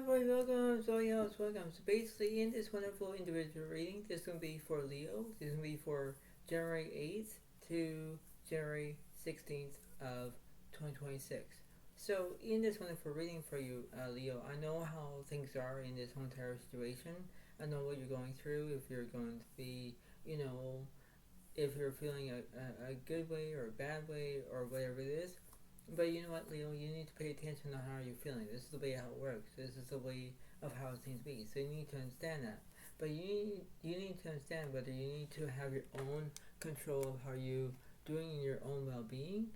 everybody, welcome. Welcome. So basically, in this wonderful individual reading, this is going to be for Leo. This is going to be for January 8th to January 16th of 2026. So in this wonderful reading for you, Leo, I know how things are in this whole entire situation. I know what you're going through. If you're going to be, if you're feeling a good way or a bad way or whatever it is. But you know what, Leo? You need to pay attention on how you're feeling. This is the way how it works. This is the way of how things be. So you need to understand that. But you need to understand whether you need to have your own control of how you doing in your own well-being.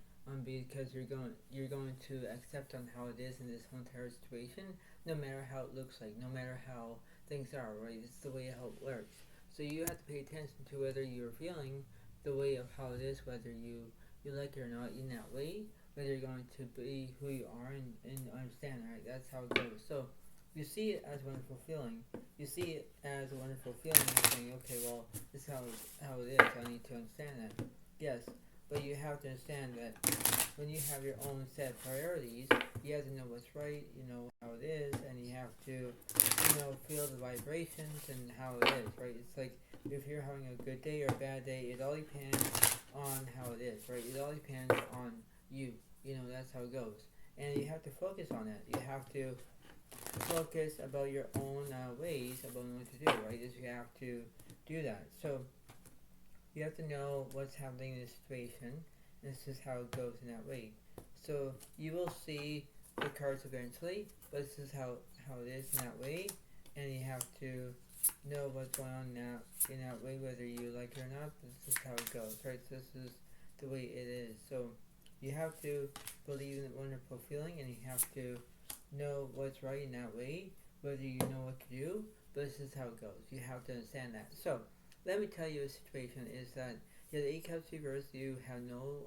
Because you're going to accept on how it is in this whole entire situation, no matter how it looks like, no matter how things are. Right? It's the way how it works. So you have to pay attention to whether you're feeling the way of how it is, whether you like it or not in that way, whether you're going to be who you are and understand, right? That's how it goes. So you see it as a wonderful feeling. You see it as a wonderful feeling. You're saying, okay, well, this is how it is. I need to understand that. Yes, but you have to understand that when you have your own set of priorities, you have to know what's right, you know how it is, and you have to, feel the vibrations and how it is, right? It's like if you're having a good day or a bad day, it all depends on how it is, right? It all depends on you. That's how it goes. And you have to focus on it. You have to focus about your own ways about what to do, right? You have to do that. So you have to know what's happening in this situation. And this is how it goes in that way. So you will see the cards eventually, but this is how it is in that way. And you have to know what's going on now in that way, whether you like it or not. But this is how it goes, right? So this is the way it is. So you have to believe in the wonderful feeling, and you have to know what's right in that way, whether you know what to do. But this is how it goes. You have to understand that. So let me tell you a situation is that the 8 Cups reversed, you have no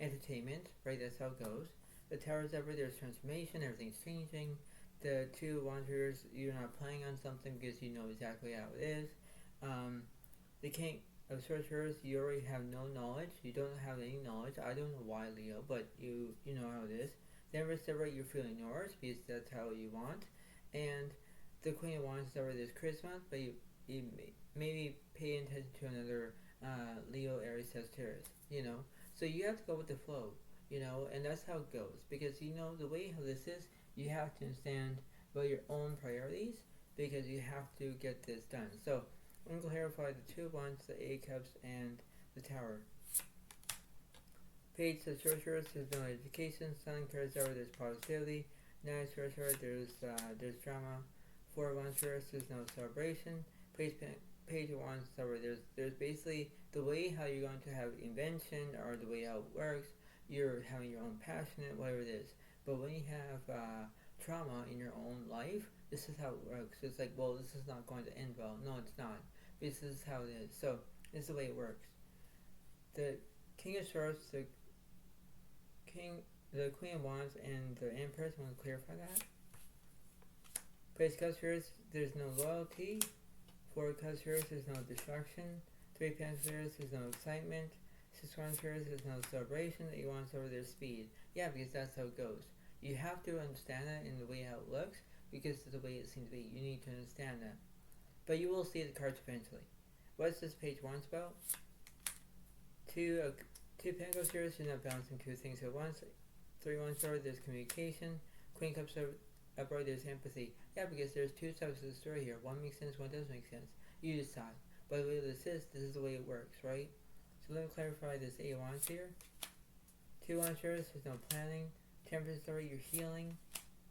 entertainment, right? That's how it goes. The Tower's ever, there's transformation, everything's changing. The 2 Wanderers, you're not playing on something because you know exactly how it is. The King of Sorcerers, you already have no knowledge. You don't have any knowledge. I don't know why, Leo, but you know how it is. Then Restorer, you're feeling yours because that's how you want. And the Queen of Wands, this Christmas, but you maybe pay attention to another Leo, Aries, Sagittarius, So you have to go with the flow, and that's how it goes. Because, the way how this is, you have to understand about your own priorities because you have to get this done. So I'm going to clarify the 2 Wands, the 8 Cups, and the Tower. Page of Sorcerers, there's no education. Sun cards over, there's positivity. 9 Sorcerer, there's drama. 4 Wands, there's no celebration. Page of Wands, there's basically the way how you're going to have invention or the way how it works. You're having your own passion, whatever it is. But when you have trauma in your own life, this is how it works. It's like, well, this is not going to end well. No, it's not. This is how it is. So this is the way it works. The King of Swords, the Queen of Wands, and the Empress. I want to clarify that. Page of Cups, there's no loyalty. 4 Cups, there's no destruction. 3 Pentacles, there's no excitement. 6 Wands, there's no celebration. 8 Wands, there's speed. Yeah, because that's how it goes. You have to understand that in the way how it looks, because it's the way it seems to be. You need to understand that. But you will see the cards eventually. What's this page 1 about? 2 Pentacles, you're not balancing 2 things at once. 3 Wands, there's communication. Queen Cups, abroad, there's empathy. Yeah, because there's 2 sides of the story here. One makes sense, one doesn't make sense. You decide. But the way this is the way it works, right? So let me clarify this 8 Wands here. 2 Wands, there's no planning. Temperance story, you're healing.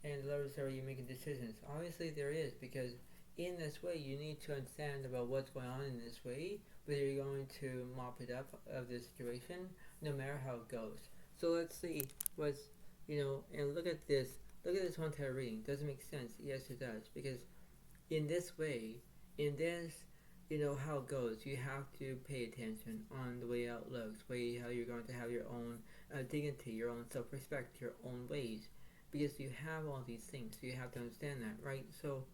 And the Lover's story, you're making decisions. Obviously there is, because in this way you need to understand about what's going on in this way, whether you're going to mop it up of the situation, no matter how it goes. So let's see what's, and look at this whole entire reading. Does it make sense? Yes, it does. Because in this way, how it goes, you have to pay attention on the way how it looks, how you're going to have your own dignity, your own self-respect, your own ways. Because you have all these things, so you have to understand that, right? So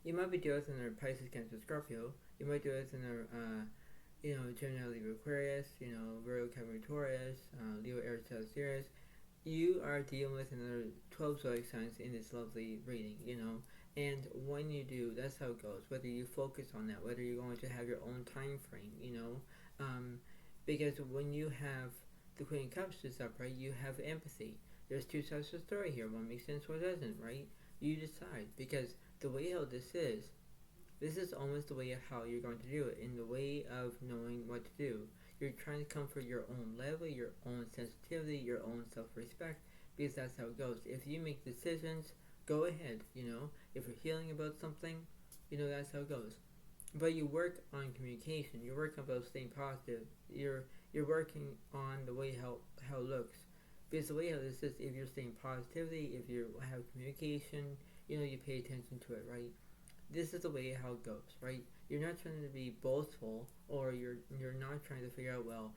you might be dealing with another Pisces, Cancer, Scorpio. You might deal with another, Gemini, Libra, Aquarius. Virgo, Capricorn, Taurus, Leo, Aries, Sagittarius. you are dealing with another 12 zodiac signs in this lovely reading, and when you do, that's how it goes. Whether you focus on that, whether you're going to have your own time frame, because when you have the Queen of Cups is up, right, you have empathy. There's two sides of the story here. One makes sense, one doesn't, right? You decide, because the way how this is almost the way of how you're going to do it, in the way of knowing what to do. You're trying to comfort your own level, your own sensitivity, your own self-respect, because that's how it goes. If you make decisions, go ahead, If you're healing about something, that's how it goes. But you work on communication. You're working about staying positive. You're working on the way how it looks. Because the way how this is, if you're staying positivity, if you have communication, you pay attention to it, right? This is the way how it goes, right? You're not trying to be boastful, or you're not trying to figure out, well,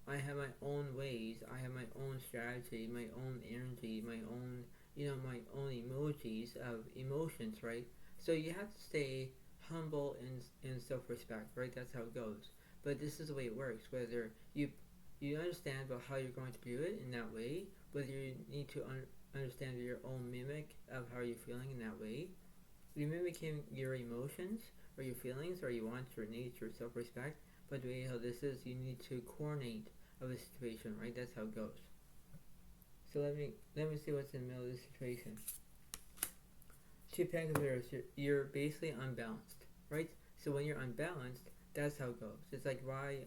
I have my own ways, I have my own strategy, my own energy, my own, my own emojis of emotions, right? So you have to stay humble and self-respect, right? That's how it goes. But this is the way it works. Whether you understand about how you're going to do it in that way, whether you need to understand your own mimic of how you're feeling in that way. You're mimicking your emotions or your feelings or your wants, your needs, your self-respect. But the way how this is, you need to coordinate of the situation, right? That's how it goes. So let me see what's in the middle of this situation. Two Pentacles, you're basically unbalanced, right? So when you're unbalanced, that's how it goes. It's like why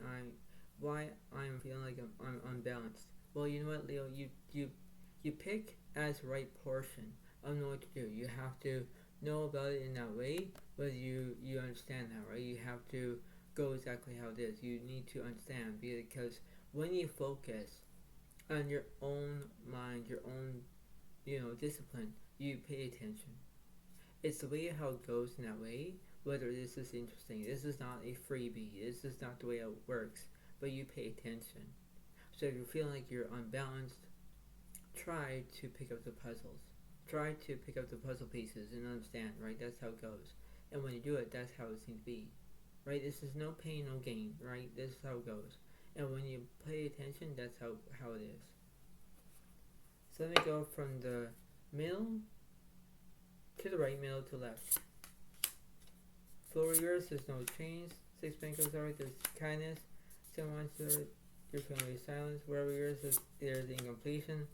I'm feeling like I'm unbalanced. Well, you know what, Leo, you pick as right portion of know what to do. You have to know about it in that way, whether you understand that, right? You have to go exactly how it is. You need to understand, because when you focus on your own mind, your own, discipline, you pay attention. It's the way how it goes in that way, whether this is interesting. This is not a freebie. This is not the way it works, but you pay attention. So if you're feeling like you're unbalanced, try to pick up the puzzles. Try to pick up the puzzle pieces and understand, right? That's how it goes. And when you do it, that's how it seems to be, right? This is no pain, no gain, right? This is how it goes. And when you pay attention, that's how it is. So let me go from the middle to the right, middle to left. Flow reverse, there's no change. 6 Pentacles are, there's kindness. 7 Wands, you're feeling silence. Wherever reverse, there's incompletion.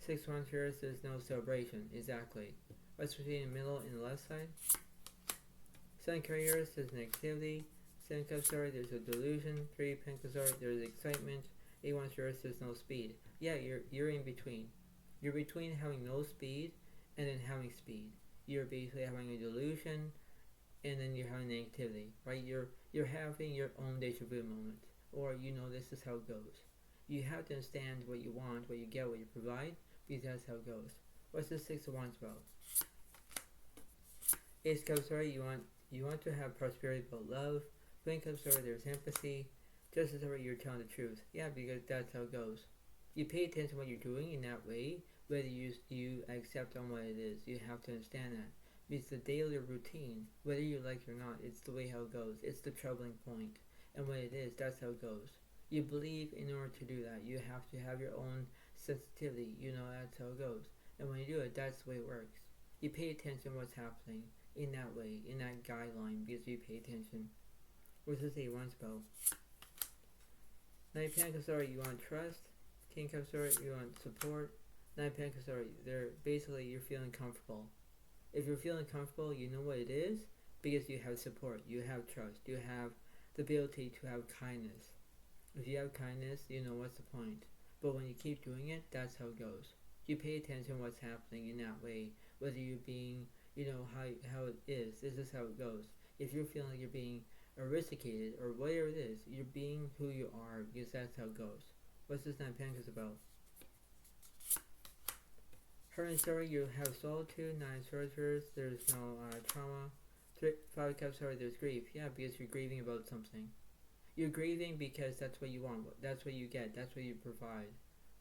6 Wands reverse, there's no celebration. Exactly. What's between the middle and the left side? 7 Careers, there's negativity. 7 Cups are, there's a delusion. 3 Pentacles are, there's excitement. 8 Wands reverse, there's no speed. Yeah, you're in between. You're between having no speed and then having speed. You're basically having a delusion, and then you're having negativity, right? You're having your own deja vu moment, or this is how it goes. You have to understand what you want, what you get, what you provide, because that's how it goes. What's the 6 of Wands about? Ace Cups, right? You want to have prosperity but love. Queen Cups, right? There's empathy. Justice, right? You're telling the truth. Yeah, because that's how it goes. You pay attention to what you're doing in that way, whether you accept on what it is. You have to understand that. It's the daily routine, whether you like it or not. It's the way how it goes. It's the troubling point. And when it is, that's how it goes. You believe in order to do that, you have to have your own sensitivity. That's how it goes. And when you do it, that's the way it works. You pay attention to what's happening in that way, in that guideline, because you pay attention. What's this 8 Wands about? 9 Pentacles are, you want trust. King Cups are, you want support. 9 Pentacles are, you're feeling comfortable. If you're feeling comfortable, you know what it is, because you have support, you have trust, you have the ability to have kindness. If you have kindness, what's the point? But when you keep doing it, that's how it goes. You pay attention to what's happening in that way, whether you're being, how it is. This is how it goes. If you're feeling like you're being eradicated or whatever it is, you're being who you are, because that's how it goes. What's this 9 Pentacles about? Current story, you have solitude. 9 Swords, there's no trauma. 5 Cups, there's grief. Yeah, because you're grieving about something. You're grieving because that's what you want. That's what you get. That's what you provide.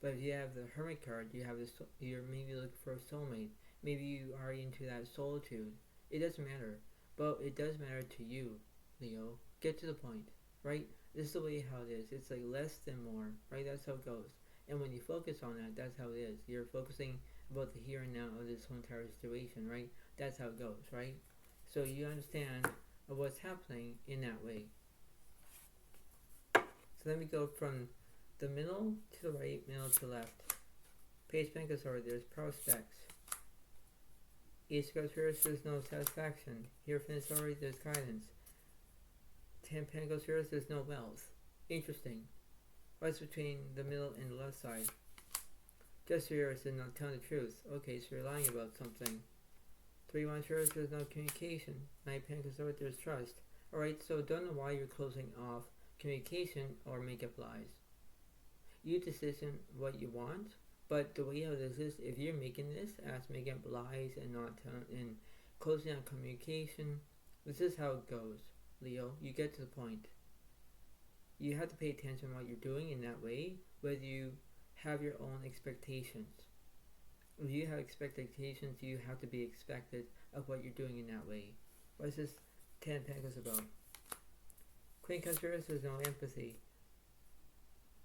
But if you have the Hermit card, you're maybe looking for a soulmate. Maybe you are into that solitude. It doesn't matter. But it does matter to you, Leo. Get to the point, right? This is the way how it is. It's like less than more, right? That's how it goes. And when you focus on that, that's how it is. You're focusing about the here and now of this whole entire situation, right? That's how it goes, right? So you understand what's happening in that way. So let me go from the middle to the right, middle to the left. Page of Pentacles, there's prospects. Ace of Cups, there's no satisfaction. Hierophant, there's guidance. 10 Pentacles, there's no wealth. Interesting. What's between the middle and the left side? Just here, is not telling the truth. Okay, so you're lying about something. 3 Wands, there's no communication. 9 Pentacles, there's trust. Alright, so don't know why you're closing off communication or make up lies. You decision what you want, but the way how this is, if you're making this as making up lies and not and closing out communication, this is how it goes, Leo. You get to the point. You have to pay attention to what you're doing in that way, whether you have your own expectations. If you have expectations, you have to be expected of what you're doing in that way. What is this 10 Pentacles about? Queen Cups, there's no empathy.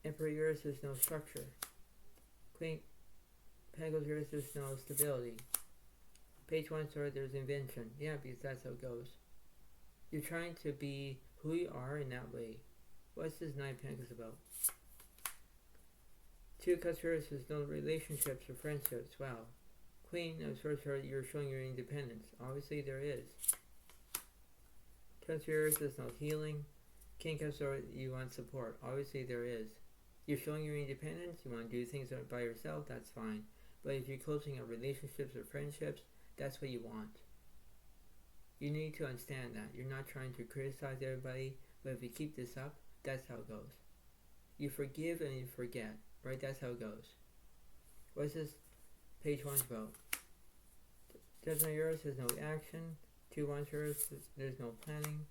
Emperor, there's no structure. Queen Pentacles, there's no stability. Page 1, there's invention. Yeah, because that's how it goes. You're trying to be who you are in that way. What's this 9 Pentacles about? 2 Cups, there's no relationships or friendships. Wow. Queen of Swords, you're showing your independence. Obviously there is. 10 Cups, there's no healing. King Cups, you want support. Obviously there is. You're showing your independence. You want to do things by yourself. That's fine. But if you're closing up relationships or friendships, that's what you want. You need to understand that. You're not trying to criticize everybody, but if you keep this up, that's how it goes. You forgive and you forget, right? That's how it goes. What's this page 1 about? Judgment, there's no action. 2 Wands, there's no planning.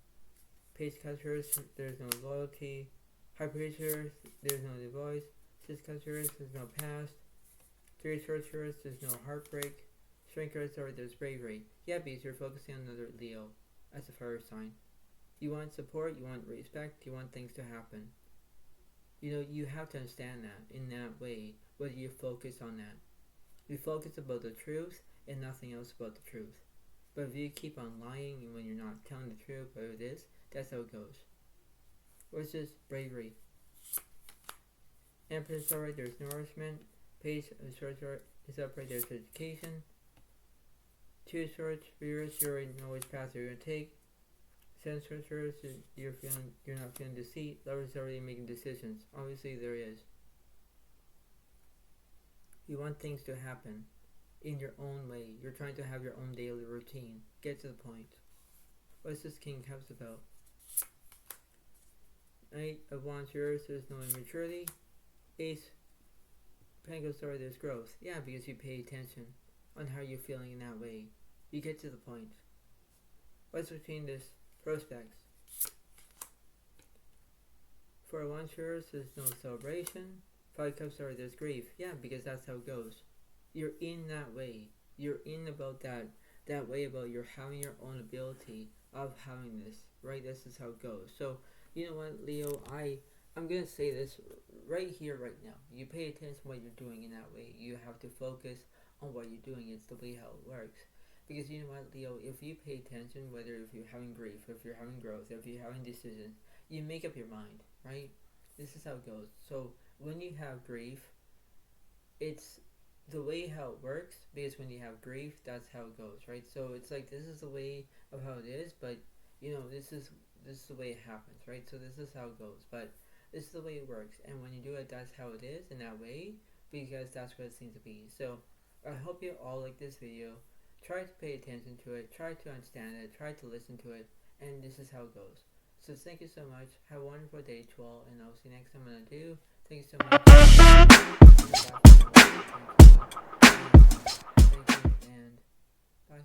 Page Cups, there's no loyalty. High Priest, there's no divorce. 6 Cups, there's no past. 3 Swords, there's no heartbreak. Strength, there's bravery. Yeah, because you're focusing on another Leo as a fire sign. You want support, you want respect, you want things to happen. You know, you have to understand that in that way, whether you focus on that. You focus about the truth and nothing else about the truth. But if you keep on lying and when you're not telling the truth, whatever it is, that's how it goes. What's this? Bravery. Empress, there's nourishment. Page of Swords is upright, there's education. 2 Swords, you already know which path you're going to take. 7 Swords, you're not feeling deceit. Lovers already making decisions. Obviously there is. You want things to happen in your own way. You're trying to have your own daily routine. Get to the point. What's this King Cups about? 8 of Wands, there's no immaturity. Ace Pentacles, there's growth. Yeah, because you pay attention on how you're feeling in that way. You get to the point. What's between this prospects? 4 Wands, there's no celebration. 5 Cups, there's grief. Yeah, because that's how it goes. You're in that way. You're in about that way about you're having your own ability of having this, right? This is how it goes. So, you know what, Leo, I'm going to say this right here, right now. You pay attention to what you're doing in that way. You have to focus on what you're doing. It's the way how it works. Because you know what, Leo, if you pay attention, whether if you're having grief, if you're having growth, if you're having decisions, you make up your mind, right? This is how it goes. So when you have grief, it's the way how it works, because when you have grief, that's how it goes, right? So it's like, this is the way of how it is, but you know, this is the way it happens, right? So this is how it goes, but this is the way it works, and when you do it, that's how it is in that way, because that's what it seems to be. So I hope you all like this video. Try to pay attention to it, try to understand it, try to listen to it, and this is how it goes. So thank you so much. Have a wonderful day to all, and I'll see you next time when I do. Thank you so much. Thank you, and bye.